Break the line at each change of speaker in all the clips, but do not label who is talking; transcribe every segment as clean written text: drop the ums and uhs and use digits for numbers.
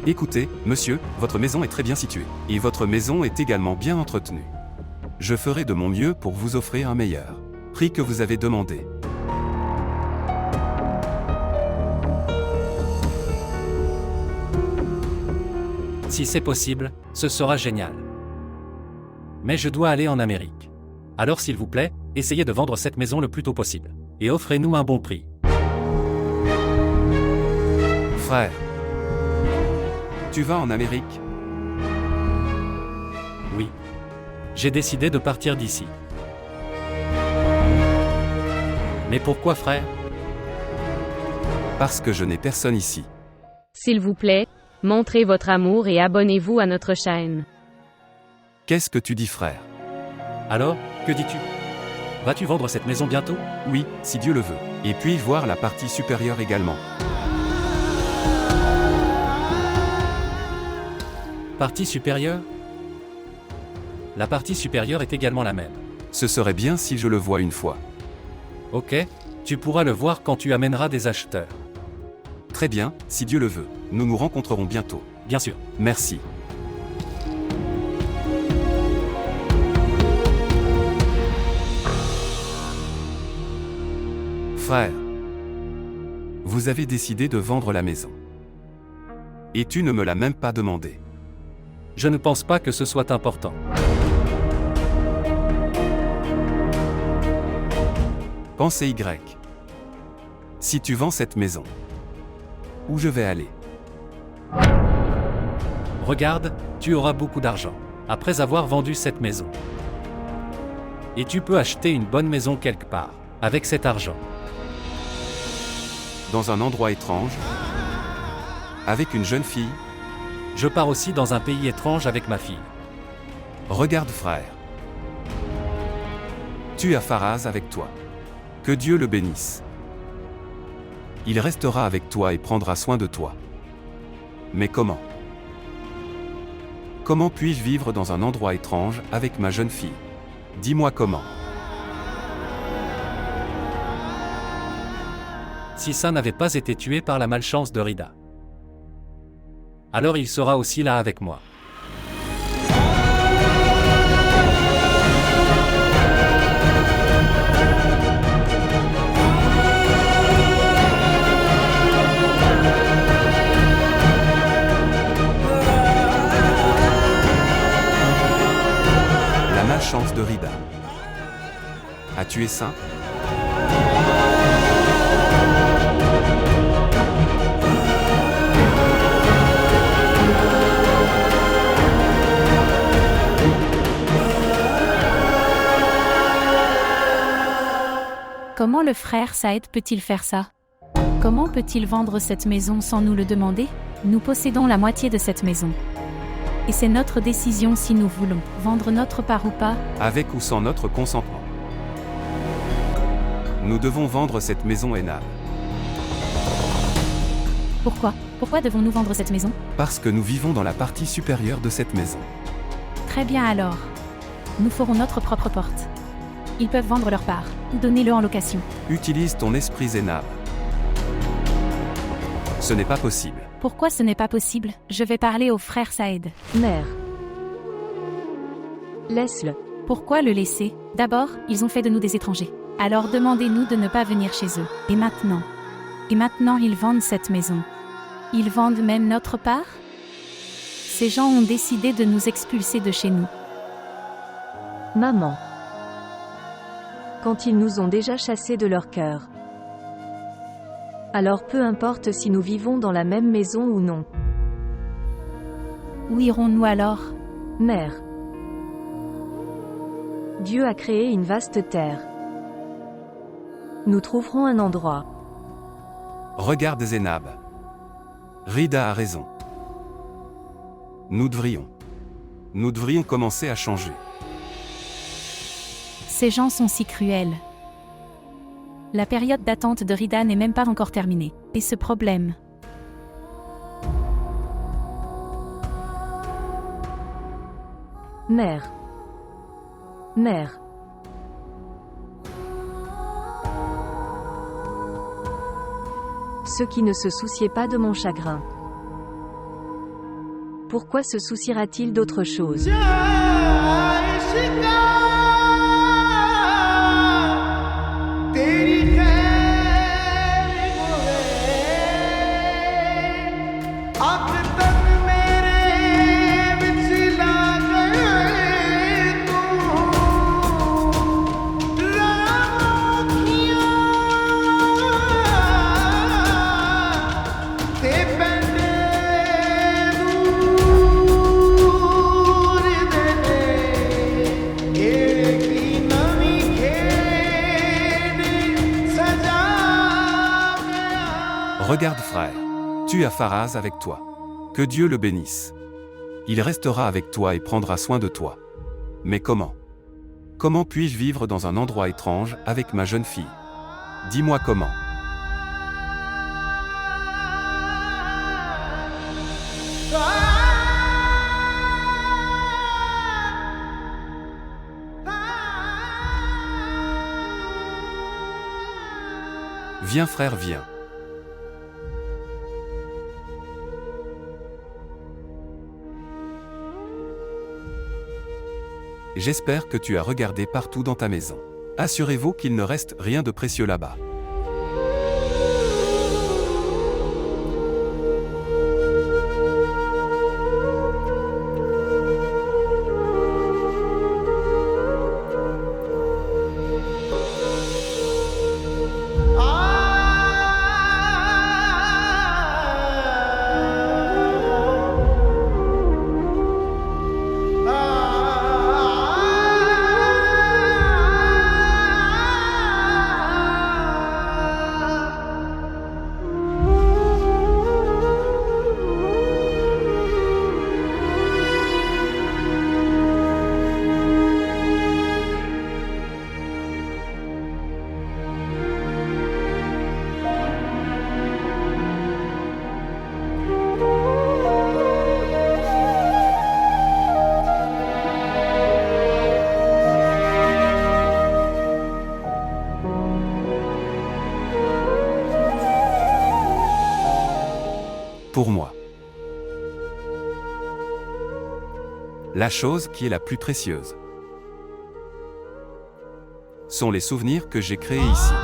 Écoutez, monsieur, votre maison est très bien située. Et votre maison est également bien entretenue. Je ferai de mon mieux pour vous offrir un meilleur prix que vous avez demandé.
Si c'est possible, ce sera génial. Mais je dois aller en Amérique. Alors s'il vous plaît, essayez de vendre cette maison le plus tôt possible. Et offrez-nous un bon prix.
Frère, tu vas en Amérique?
Oui. J'ai décidé de partir d'ici. Mais pourquoi, frère?
Parce que je n'ai personne ici.
S'il vous plaît, montrez votre amour et abonnez-vous à notre chaîne.
Qu'est-ce que tu dis, frère?
Alors, que dis-tu? Vas-tu vendre cette maison bientôt?
Oui, si Dieu le veut. Et puis voir la partie supérieure également.
Partie supérieure? La partie supérieure est également la même.
Ce serait bien si je le vois une fois.
Ok, tu pourras le voir quand tu amèneras des acheteurs.
Très bien, si Dieu le veut. Nous nous rencontrerons bientôt.
Bien sûr.
Merci. Frère, vous avez décidé de vendre la maison. Et tu ne me l'as même pas demandé.
Je ne pense pas que ce soit important.
Pensez Y. Si tu vends cette maison, où je vais aller?
Regarde, tu auras beaucoup d'argent, après avoir vendu cette maison. Et tu peux acheter une bonne maison quelque part, avec cet argent.
Dans un endroit étrange? Avec une jeune fille?
Je pars aussi dans un pays étrange avec ma fille.
Regarde, frère. Tu as Faraz avec toi. Que Dieu le bénisse. Il restera avec toi et prendra soin de toi. Mais comment? Comment puis-je vivre dans un endroit étrange avec ma jeune fille? Dis-moi comment.
Si ça n'avait pas été tué par la malchance de Rida, alors il sera aussi là avec moi.
La malchance de Rida. A tué Saint?
Comment le frère Saïd peut-il faire ça? Comment peut-il vendre cette maison sans nous le demander? Nous possédons la moitié de cette maison. Et c'est notre décision si nous voulons vendre notre part ou pas.
Avec ou sans notre consentement. Nous devons vendre cette maison, Enab.
Pourquoi? Pourquoi devons-nous vendre cette maison?
Parce que nous vivons dans la partie supérieure de cette maison.
Très bien alors. Nous ferons notre propre porte. Ils peuvent vendre leur part. Donnez-le en location.
Utilise ton esprit, Zénab. Ce n'est pas possible.
Pourquoi ce n'est pas possible? Je vais parler au frère Saïd.
Mère. Laisse-le.
Pourquoi le laisser? D'abord, ils ont fait de nous des étrangers. Alors demandez-nous de ne pas venir chez eux. Et maintenant? Ils vendent cette maison. Ils vendent même notre part? Ces gens ont décidé de nous expulser de chez nous.
Maman. Quand ils nous ont déjà chassés de leur cœur. Alors peu importe si nous vivons dans la même maison ou non.
Où irons-nous alors?
Mère. Dieu a créé une vaste terre. Nous trouverons un endroit.
Regarde, Zénab. Rida a raison. Nous devrions commencer à changer.
Ces gens sont si cruels. La période d'attente de Rida n'est même pas encore terminée. Et ce problème.
Mère. Mère. Ceux qui ne se souciaient pas de mon chagrin. Pourquoi se souciera-t-il d'autre chose?
Regarde frère, tu as Faraz avec toi. Que Dieu le bénisse. Il restera avec toi et prendra soin de toi. Mais comment? Comment puis-je vivre dans un endroit étrange avec ma jeune fille? Dis-moi comment. Viens frère, viens. J'espère que tu as regardé partout dans ta maison. Assurez-vous qu'il ne reste rien de précieux là-bas. Pour moi. La chose qui est la plus précieuse sont les souvenirs que j'ai créés ici.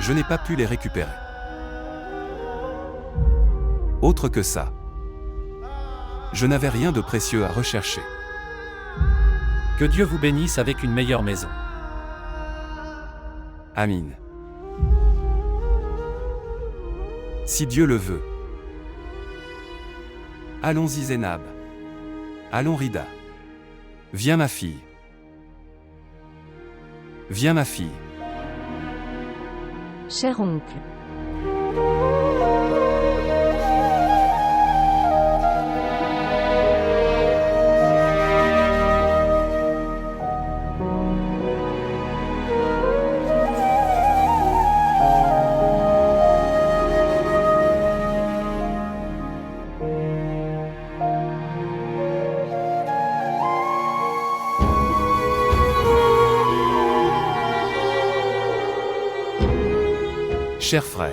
Je n'ai pas pu les récupérer. Autre que ça, je n'avais rien de précieux à rechercher.
Que Dieu vous bénisse avec une meilleure maison.
Amin. Si Dieu le veut. Allons-y Zénab. Allons Rida. Viens ma fille. Viens ma fille.
Cher oncle.
Cher frère.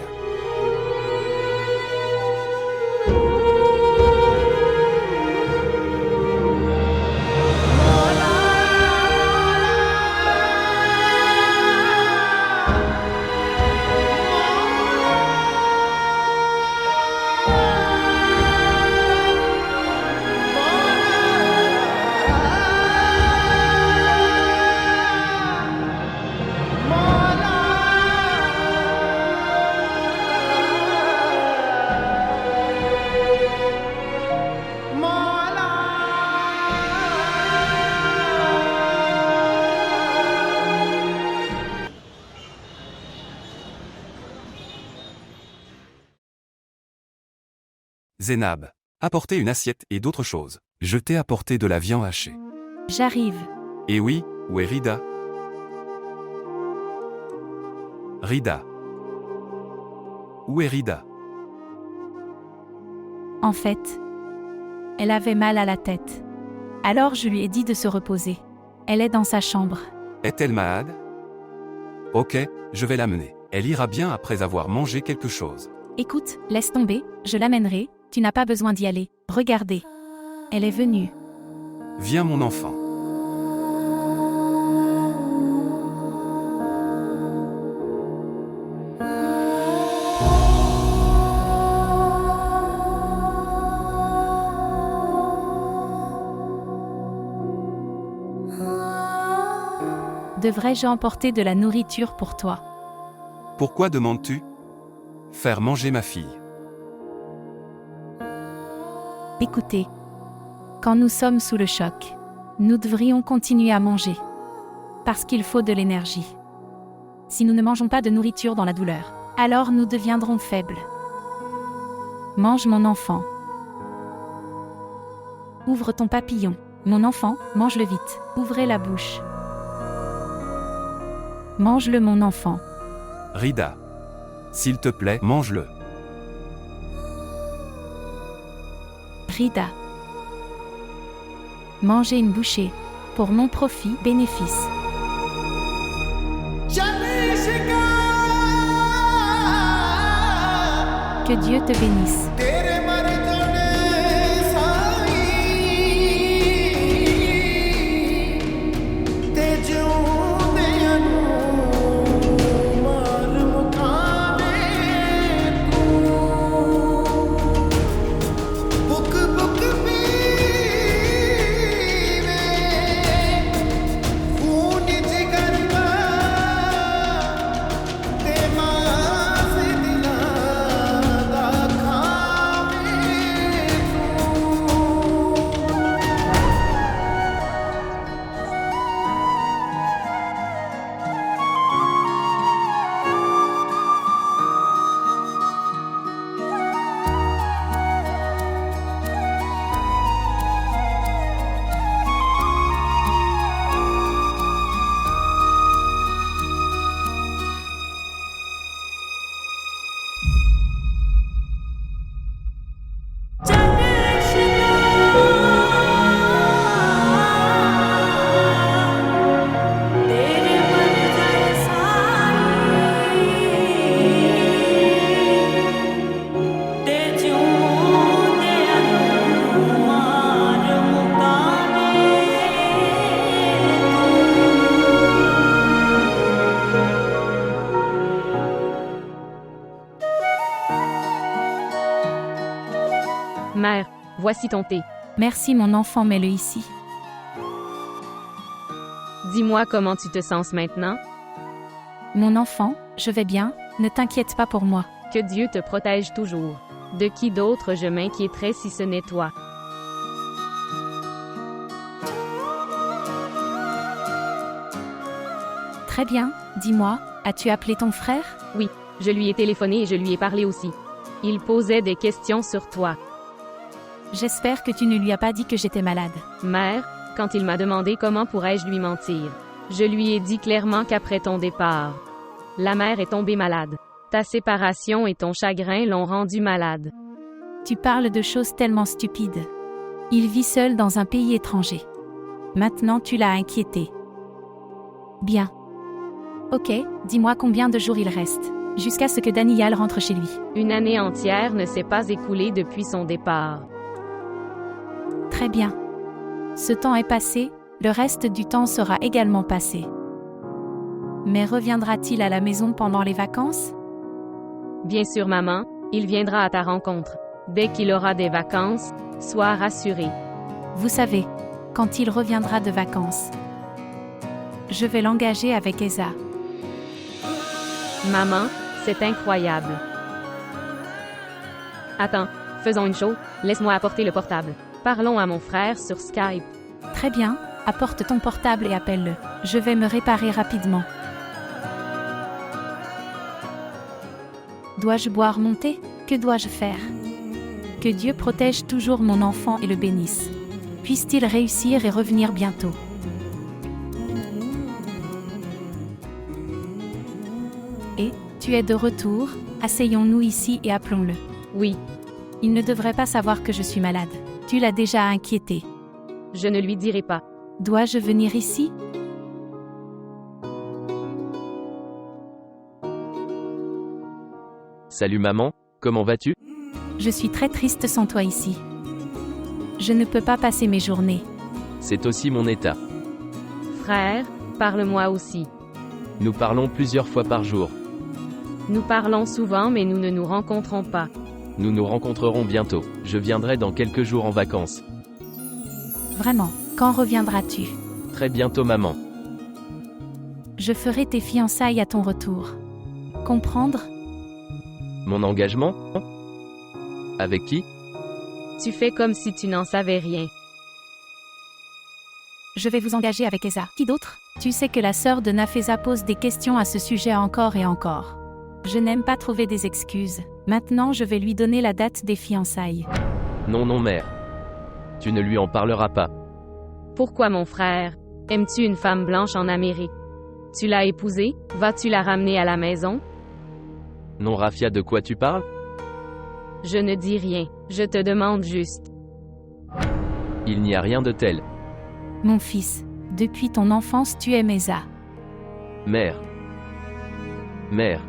Zénab, apportez une assiette et d'autres choses. Je t'ai apporté de la viande hachée.
J'arrive.
Et oui, où est Rida? Rida. Où est Rida?
En fait, elle avait mal à la tête. Alors je lui ai dit de se reposer. Elle est dans sa chambre.
Est-elle malade? Ok, je vais l'amener. Elle ira bien après avoir mangé quelque chose.
Écoute, laisse tomber, je l'amènerai, Tu n'as pas besoin d'y aller. Regardez. Elle est venue.
Viens mon enfant.
Devrais-je emporter de la nourriture pour toi?
Pourquoi demandes-tu? Faire manger ma fille.
Écoutez. Quand nous sommes sous le choc, nous devrions continuer à manger. Parce qu'il faut de l'énergie. Si nous ne mangeons pas de nourriture dans la douleur, alors nous deviendrons faibles. Mange mon enfant. Ouvre ton papillon. Mon enfant, mange-le vite. Ouvrez la bouche. Mange-le mon enfant.
Rida. S'il te plaît, mange-le.
Rida. Mangez une bouchée. Pour mon profit, bénéfice. Que Dieu te bénisse.
Mère, voici ton thé.
Merci mon enfant, mets-le ici.
Dis-moi comment tu te sens maintenant.
Mon enfant, je vais bien, ne t'inquiète pas pour moi.
Que Dieu te protège toujours. De qui d'autre je m'inquiéterais si ce n'est toi?
Très bien, dis-moi, as-tu appelé ton frère?
Oui, je lui ai téléphoné et je lui ai parlé aussi. Il posait des questions sur toi.
J'espère que tu ne lui as pas dit que j'étais malade.
Mère, quand il m'a demandé comment pourrais-je lui mentir, je lui ai dit clairement qu'après ton départ, la mère est tombée malade. Ta séparation et ton chagrin l'ont rendue malade.
Tu parles de choses tellement stupides. Il vit seul dans un pays étranger. Maintenant tu l'as inquiété. Bien. Ok, dis-moi combien de jours il reste, jusqu'à ce que Daniel rentre chez lui.
Une année entière ne s'est pas écoulée depuis son départ.
Très bien. Ce temps est passé, le reste du temps sera également passé. Mais reviendra-t-il à la maison pendant les vacances?
Bien sûr, maman, il viendra à ta rencontre. Dès qu'il aura des vacances, sois rassurée.
Vous savez, quand il reviendra de vacances, je vais l'engager avec Esa.
Maman, c'est incroyable. Attends, faisons une chose, laisse-moi apporter le portable. Parlons à mon frère sur Skype.
Très bien, apporte ton portable et appelle-le. Je vais me réparer rapidement. Dois-je boire mon thé? Que dois-je faire? Que Dieu protège toujours mon enfant et le bénisse. Puisse-t-il réussir et revenir bientôt. Et, tu es de retour, asseyons-nous ici et appelons-le.
Oui.
Il ne devrait pas savoir que je suis malade. Tu l'as déjà inquiété.
Je ne lui dirai pas.
Dois-je venir ici?
Salut maman, comment vas-tu?
Je suis très triste sans toi ici. Je ne peux pas passer mes journées.
C'est aussi mon état.
Frère, parle-moi aussi.
Nous parlons plusieurs fois par jour.
Nous parlons souvent mais nous ne nous rencontrons pas.
Nous nous rencontrerons bientôt. Je viendrai dans quelques jours en vacances.
Vraiment, quand reviendras-tu?
Très bientôt maman.
Je ferai tes fiançailles à ton retour. Comprendre?
Mon engagement? Avec qui?
Tu fais comme si tu n'en savais rien.
Je vais vous engager avec Esa. Qui d'autre? Tu sais que la sœur de Nafesa pose des questions à ce sujet encore et encore. Je n'aime pas trouver des excuses. Maintenant, je vais lui donner la date des fiançailles.
Non, non, mère. Tu ne lui en parleras pas.
Pourquoi mon frère? Aimes-tu une femme blanche en Amérique? Tu l'as épousée? Vas-tu la ramener à la maison?
Non, Rafia, de quoi tu parles?
Je ne dis rien. Je te demande juste.
Il n'y a rien de tel.
Mon fils, depuis ton enfance tu aimes Esa.
Mère. Mère.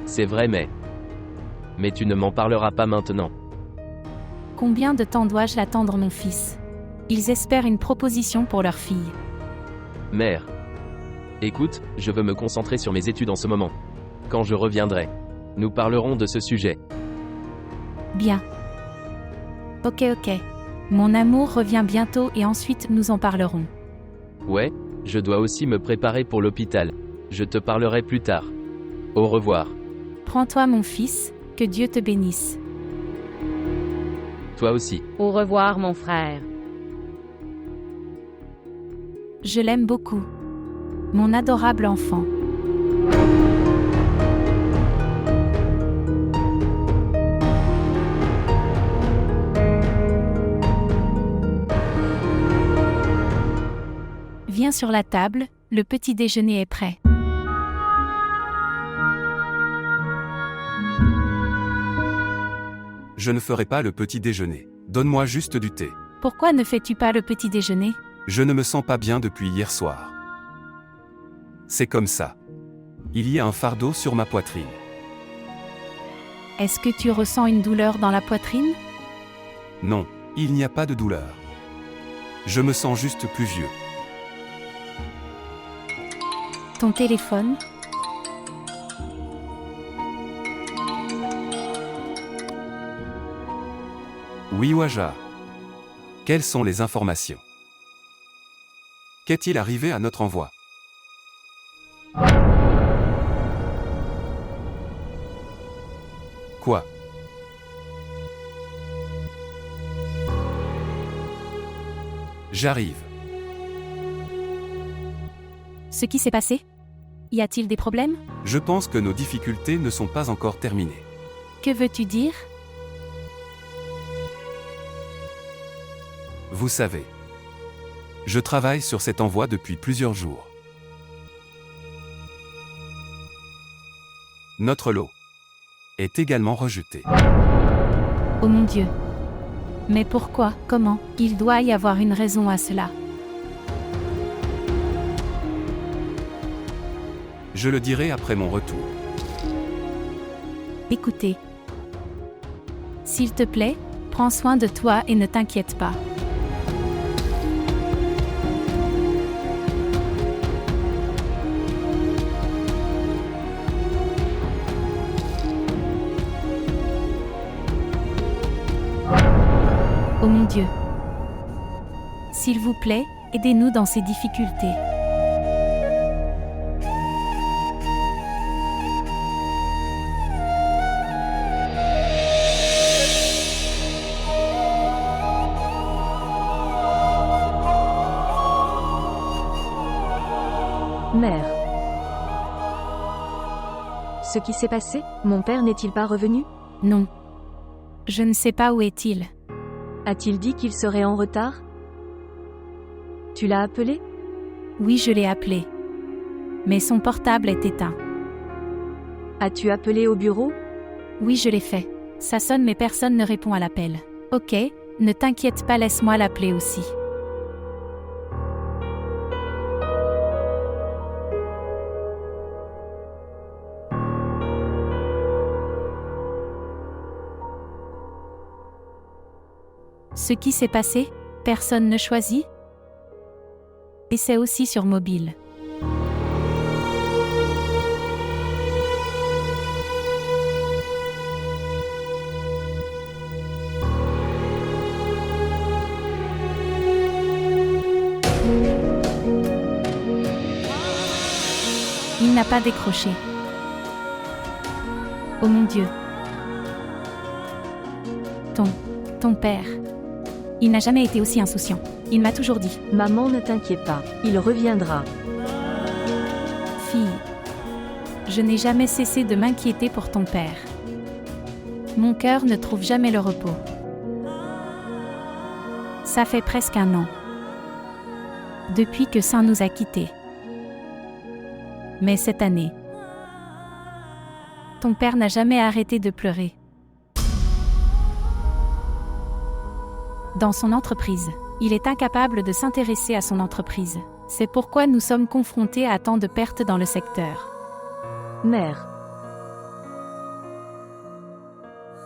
C'est vrai, mais... Mais tu ne m'en parleras pas maintenant.
Combien de temps dois-je l'attendre, mon fils? Ils espèrent une proposition pour leur fille.
Mère. Écoute, je veux me concentrer sur mes études en ce moment. Quand je reviendrai, nous parlerons de ce sujet.
Bien. Ok. Mon amour revient bientôt et ensuite nous en parlerons.
Ouais, je dois aussi me préparer pour l'hôpital. Je te parlerai plus tard. Au revoir.
Prends-toi, mon fils, que Dieu te bénisse.
Toi aussi.
Au revoir mon frère.
Je l'aime beaucoup. Mon adorable enfant. Viens sur la table, le petit déjeuner est prêt.
Je ne ferai pas le petit déjeuner. Donne-moi juste du thé.
Pourquoi ne fais-tu pas le petit déjeuner?
Je ne me sens pas bien depuis hier soir. C'est comme ça. Il y a un fardeau sur ma poitrine.
Est-ce que tu ressens une douleur dans la poitrine?
Non, il n'y a pas de douleur. Je me sens juste plus vieux.
Ton téléphone?
Oui, Waja. Quelles sont les informations? Qu'est-il arrivé à notre envoi? Quoi? J'arrive.
Ce qui s'est passé? Y a-t-il des problèmes?
Je pense que nos difficultés ne sont pas encore terminées.
Que veux-tu dire?
Vous savez. Je travaille sur cet envoi depuis plusieurs jours. Notre lot est également rejeté.
Oh mon Dieu. Mais pourquoi? Comment? Il doit y avoir une raison à cela.
Je le dirai après mon retour.
Écoutez. S'il te plaît, prends soin de toi et ne t'inquiète pas. Oh mon Dieu. S'il vous plaît, aidez-nous dans ces difficultés.
Mère. Ce qui s'est passé? Mon père n'est-il pas revenu?
Non. Je ne sais pas où est-il.
A-t-il dit qu'il serait en retard? Tu l'as appelé?
Oui, je l'ai appelé. Mais son portable est éteint.
As-tu appelé au bureau?
Oui, je l'ai fait. Ça sonne mais personne ne répond à l'appel. Ok, ne t'inquiète pas, laisse-moi l'appeler aussi. Ce qui s'est passé, personne ne choisit? Et c'est aussi sur mobile. Il n'a pas décroché. Oh mon Dieu. Ton père. Il n'a jamais été aussi insouciant. Il m'a toujours dit.
Maman, ne t'inquiète pas, il reviendra.
Fille. Je n'ai jamais cessé de m'inquiéter pour ton père. Mon cœur ne trouve jamais le repos. Ça fait presque 1 an. Depuis que Saint nous a quittés. Mais cette année, ton père n'a jamais arrêté de pleurer. Dans son entreprise, il est incapable de s'intéresser à son entreprise. C'est pourquoi nous sommes confrontés à tant de pertes dans le secteur.
Mère.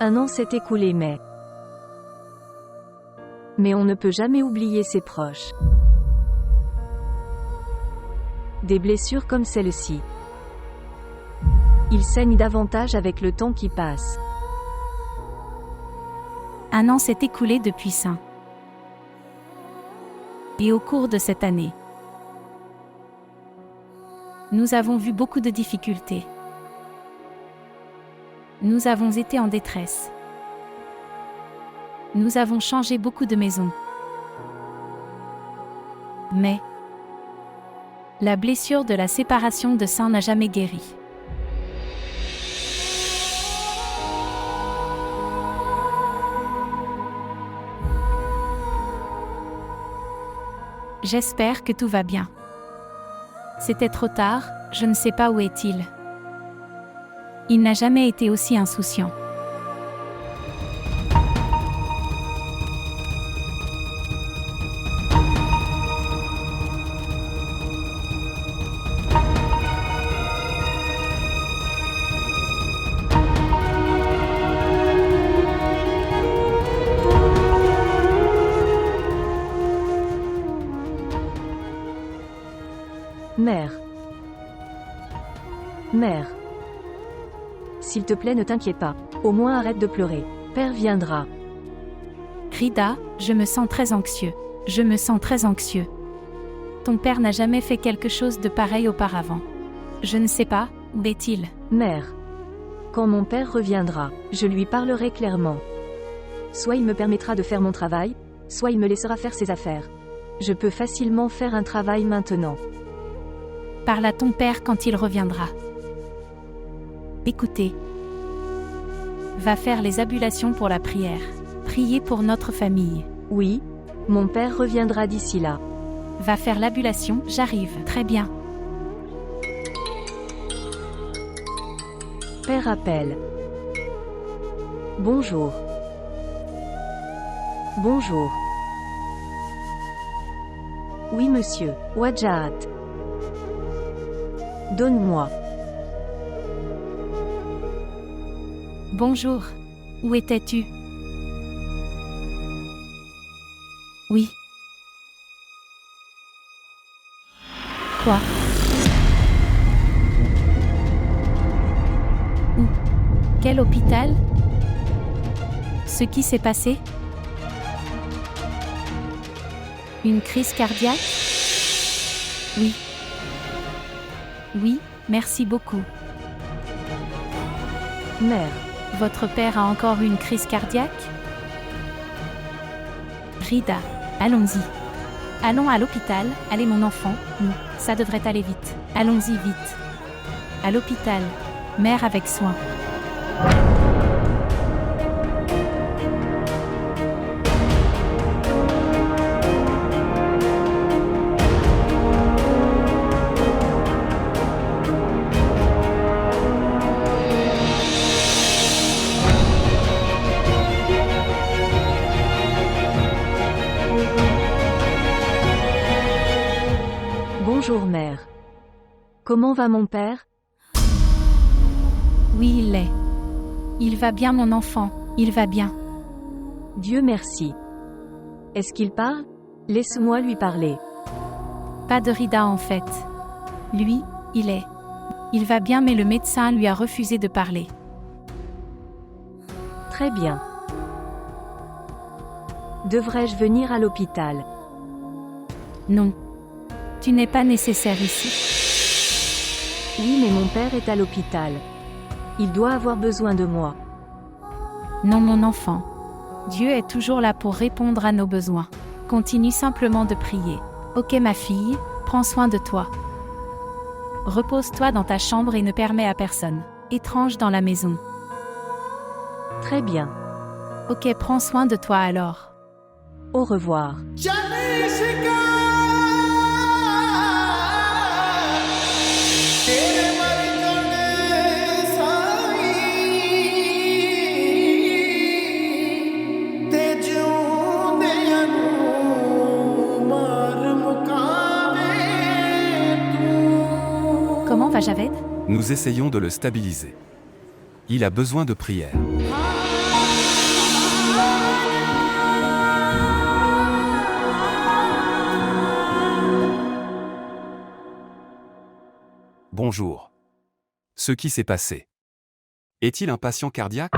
1 an s'est écoulé mais on ne peut jamais oublier ses proches. Des blessures comme celle-ci. Il saigne davantage avec le temps qui passe.
1 an s'est écoulé depuis Saint. Et au cours de cette année, nous avons vu beaucoup de difficultés. Nous avons été en détresse. Nous avons changé beaucoup de maisons. Mais la blessure de la séparation de Saint n'a jamais guéri. J'espère que tout va bien. C'était trop tard, je ne sais pas où est-il. Il n'a jamais été aussi insouciant.
Mère. S'il te plaît, ne t'inquiète pas. Au moins arrête de pleurer. Père viendra.
Rida, je me sens très anxieux. Je me sens très anxieux. Ton père n'a jamais fait quelque chose de pareil auparavant. Je ne sais pas, où est-il?
Mère. Quand mon père reviendra, je lui parlerai clairement. Soit il me permettra de faire mon travail, soit il me laissera faire ses affaires. Je peux facilement faire un travail maintenant.
Parle à ton père quand il reviendra. Écoutez. Va faire les ablutions pour la prière. Priez pour notre famille.
Oui, mon père reviendra d'ici là.
Va faire l'ablution, j'arrive. Très bien.
Père appelle. Bonjour. Bonjour. Oui monsieur, Wajahat. Donne-moi.
Bonjour. Où étais-tu? Oui. Quoi? Où? Quel hôpital? Ce qui s'est passé? Une crise cardiaque? Oui. Oui, merci beaucoup.
Mère.
Votre père a encore une crise cardiaque? Rida, allons-y. Allons à l'hôpital, allez mon enfant, ça devrait aller vite. Allons-y vite. À l'hôpital. Mère avec soin.
Bonjour mère. Comment va mon père?
Oui, il l'est. Il va bien mon enfant, il va bien.
Dieu merci. Est-ce qu'il parle? Laisse-moi lui parler.
Pas de Rida en fait. Lui, il va bien mais le médecin lui a refusé de parler.
Très bien. Devrais-je venir à l'hôpital?
Non. Tu n'es pas nécessaire ici.
Oui, mais mon père est à l'hôpital. Il doit avoir besoin de moi.
Non mon enfant. Dieu est toujours là pour répondre à nos besoins. Continue simplement de prier. Ok ma fille, prends soin de toi. Repose-toi dans ta chambre et ne permets à personne étrange dans la maison.
Très bien.
Ok, prends soin de toi alors.
Au revoir.
Comment va Javed?
Nous essayons de le stabiliser. Il a besoin de prière. Bonjour. Ce qui s'est passé. Est-il un patient cardiaque?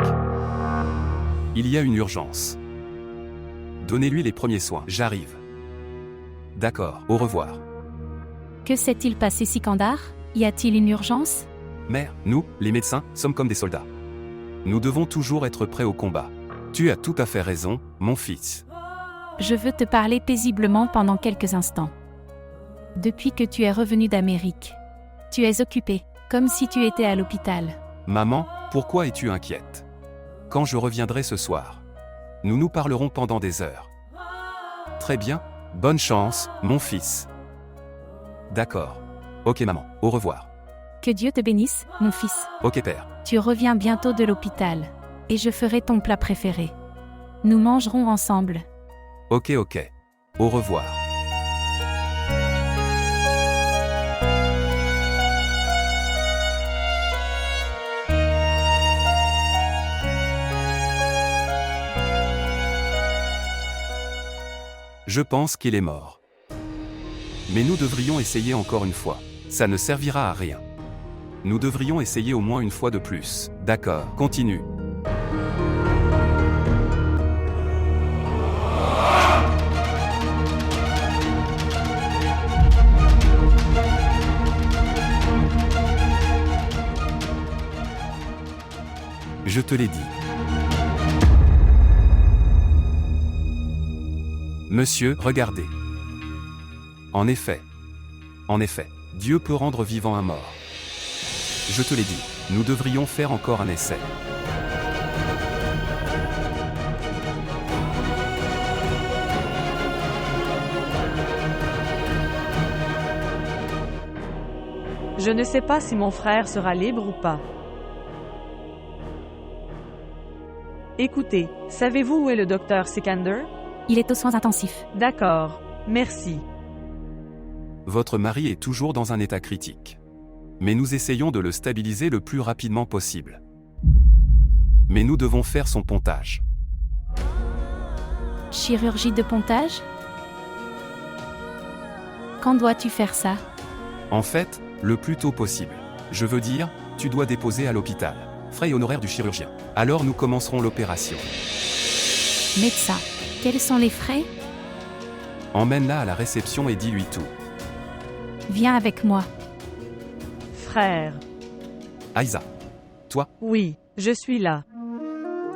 Il y a une urgence. Donnez-lui les premiers soins. J'arrive. D'accord, au revoir.
Que s'est-il passé Sikandar? Y a-t-il une urgence?
Mère, nous, les médecins, sommes comme des soldats. Nous devons toujours être prêts au combat. Tu as tout à fait raison, mon fils.
Je veux te parler paisiblement pendant quelques instants. Depuis que tu es revenu d'Amérique, tu es occupé, comme si tu étais à l'hôpital.
Maman, pourquoi es-tu inquiète? Quand je reviendrai ce soir, nous nous parlerons pendant des heures. Très bien, bonne chance, mon fils. D'accord. Ok maman, au revoir.
Que Dieu te bénisse, mon fils.
Ok père.
Tu reviens bientôt de l'hôpital. Et je ferai ton plat préféré. Nous mangerons ensemble.
Ok. Au revoir. Je pense qu'il est mort. Mais nous devrions essayer encore une fois. Ça ne servira à rien. Nous devrions essayer au moins une fois de plus. D'accord, continue. Je te l'ai dit. Monsieur, regardez. En effet, Dieu peut rendre vivant un mort. Je te l'ai dit, nous devrions faire encore un essai.
Je ne sais pas si mon frère sera libre ou pas. Écoutez, savez-vous où est le docteur Sikander?
Il est aux soins intensifs.
D'accord, merci.
Votre mari est toujours dans un état critique. Mais nous essayons de le stabiliser le plus rapidement possible. Mais nous devons faire son pontage.
Chirurgie de pontage? Quand dois-tu faire ça?
En fait, le plus tôt possible. Je veux dire, tu dois déposer à l'hôpital. Frais honoraires du chirurgien. Alors nous commencerons l'opération.
Médecin, quels sont les frais?
Emmène-la à la réception et dis-lui tout.
Viens avec moi.
Frère.
Aïza. Toi?
Oui, je suis là.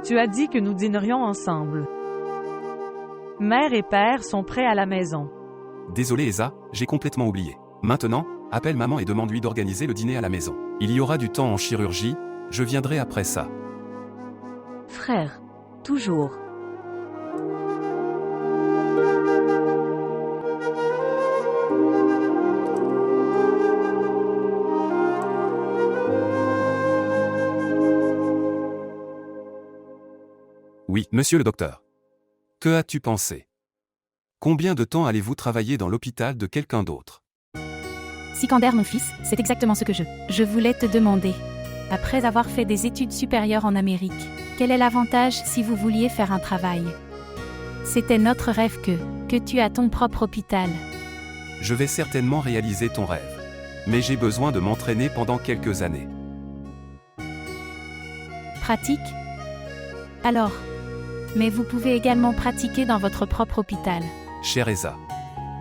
Tu as dit que nous dînerions ensemble. Mère et père sont prêts à la maison.
Désolé Eza, j'ai complètement oublié. Maintenant, appelle maman et demande-lui d'organiser le dîner à la maison. Il y aura du temps en chirurgie, je viendrai après ça.
Frère. Toujours.
Oui, monsieur le docteur. Que as-tu pensé? Combien de temps allez-vous travailler dans l'hôpital de quelqu'un d'autre?
Sikander, mon fils, c'est exactement ce que je voulais te demander. Après avoir fait des études supérieures en Amérique, quel est l'avantage si vous vouliez faire un travail? C'était notre rêve que tu as ton propre hôpital.
Je vais certainement réaliser ton rêve. Mais j'ai besoin de m'entraîner pendant quelques années.
Pratique? Alors. Mais vous pouvez également pratiquer dans votre propre hôpital.
Chère Esa.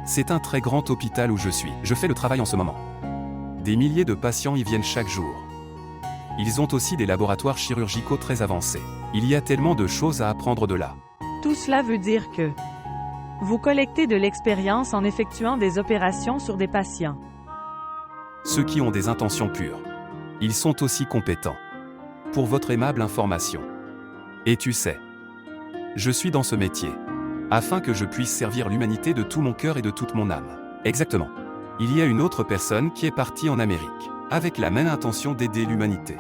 C'est un très grand hôpital où je suis. Je fais le travail en ce moment. Des milliers de patients y viennent chaque jour. Ils ont aussi des laboratoires chirurgicaux très avancés. Il y a tellement de choses à apprendre de là.
Tout cela veut dire que vous collectez de l'expérience en effectuant des opérations sur des patients.
Ceux qui ont des intentions pures. Ils sont aussi compétents. Pour votre aimable information. Et tu sais, je suis dans ce métier, afin que je puisse servir l'humanité de tout mon cœur et de toute mon âme. Exactement. Il y a une autre personne qui est partie en Amérique, avec la même intention d'aider l'humanité.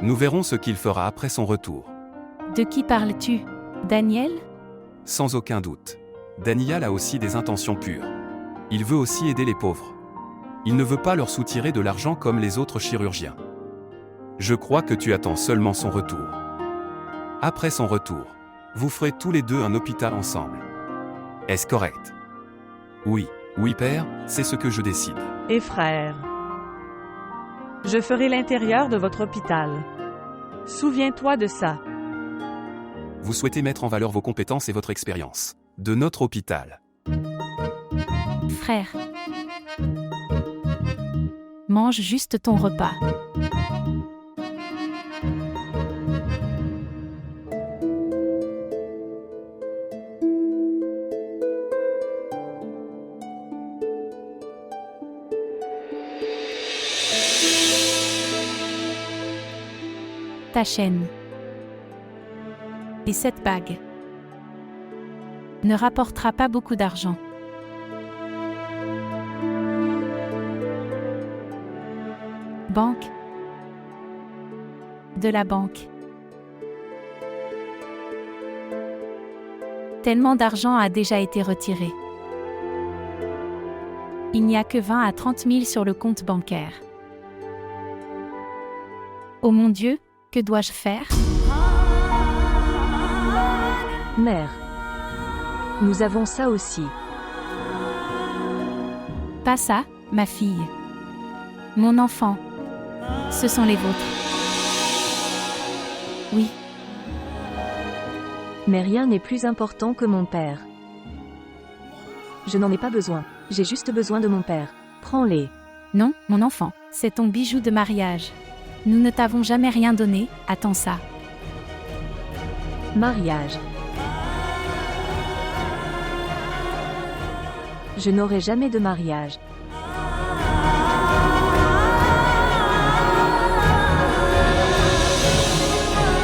Nous verrons ce qu'il fera après son retour.
De qui parles-tu, Daniel?
Sans aucun doute. Daniel a aussi des intentions pures. Il veut aussi aider les pauvres. Il ne veut pas leur soutirer de l'argent comme les autres chirurgiens. Je crois que tu attends seulement son retour. Après son retour, vous ferez tous les deux un hôpital ensemble. Est-ce correct? Oui, père, c'est ce que je décide.
Et frère, je ferai l'intérieur de votre hôpital. Souviens-toi de ça.
Vous souhaitez mettre en valeur vos compétences et votre expérience. De notre hôpital.
Frère. Mange juste ton repas. Ta chaîne. Et cette bague ne rapportera pas beaucoup d'argent. Banque. De la banque. Tellement d'argent a déjà été retiré. Il n'y a que 20 à 30 000 sur le compte bancaire. Oh mon Dieu, que dois-je faire?
Mère. Nous avons ça aussi.
Pas ça, ma fille. Mon enfant. Ce sont les vôtres. Oui.
Mais rien n'est plus important que mon père. Je n'en ai pas besoin. J'ai juste besoin de mon père. Prends-les.
Non, mon enfant, c'est ton bijou de mariage. Nous ne t'avons jamais rien donné, attends ça.
Mariage. Je n'aurai jamais de mariage.